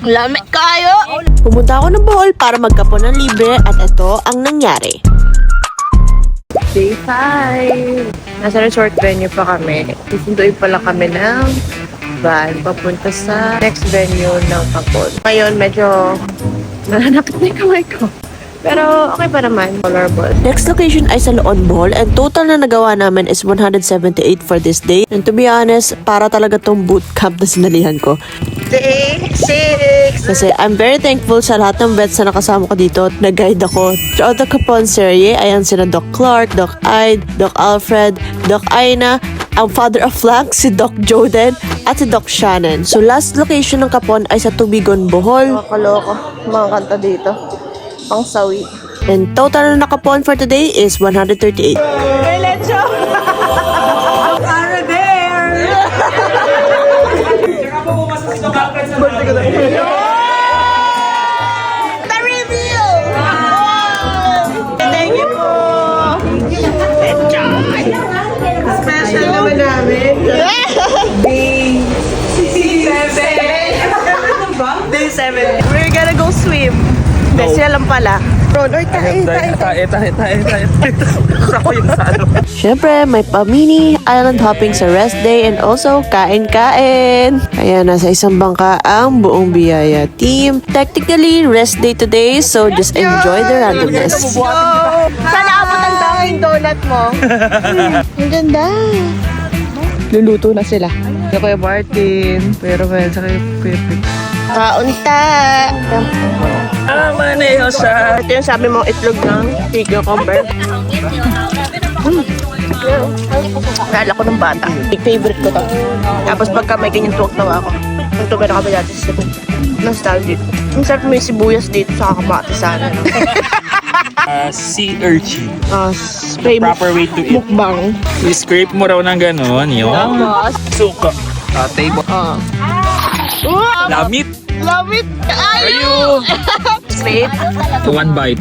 Lamig kayo! Pumunta ako ng Bohol para magkapon ng libre at ito ang nangyari. Day 5. Nasa resort venue pa kami. Susunduin pala kami ng van papunta sa next venue ng Kapon. Ngayon, medyo nananakit na yung kamay ko. Pero okay pa naman. Tolerable. Next location ay sa Loon, Bohol, and total na nagawa namin is 178 for this day. And to be honest, para talaga tong boot camp na sinalihan ko. Day 6! Kasi I'm very thankful sa lahat ng vets na nakasama ko dito at nag-guide ako. Throughout the Kapon serye, ayan sila Doc Clark, Doc Ide, Doc Alfred, Doc Aina, ang father of flank, si Doc Joden, at si Doc Shannon. So last location ng Kapon ay sa Tubigon, Bohol. Makaloko. Mga kanta dito. Pang sawi. And total na nakapon for today is 138. Special naman namin. Day 7. We're gonna go swim. Kasi alam pala. Ron, oy, tae. Ako yung sa ano. Siyempre, may pa-mini island hopping sa rest day and also kain-kain. Kaya nasa isang bangka ang buong biyaya team. Technically, rest day today, so just enjoy the randomness. Sana abot ang daming donut mo. Ang ganda! Luluto na sila. Sa Kuya Martin. Pero well, sa Pepe. Kaunta! Maneho sa... Ito yung sabi mong itlog ng cucumber. Naalala ko ng bata. Favorite ko to. Tapos pagka may ganyan tuwag-tawa ako. Ang tumira kami dati sa nostalgic. Ang sarap mo yung sibuyas dito sa kamatis sana. Sea urchin. Spray Proper way to eat. mukbang. I-scrape mo raw ng gano'n. Yun. Tapos, Suka. Table. Lamit. love it! Ayun. Straight. One bite.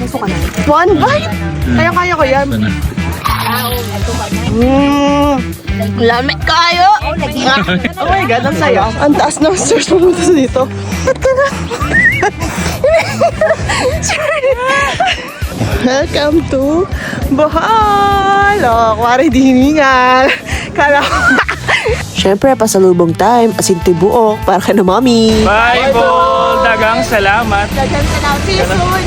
One bite! Kaya ko yan. Ito na. Lamig kayo! Oh my God, ang saya. Ang taas ng stairs pumunta dito. Welcome to Bohol! Oh, kuwari di hiningal. Kala ko. Siyempre, pasalubong time, asin tibuok para kay na mommy. Bye, Bol. Dagang salamat. See you soon!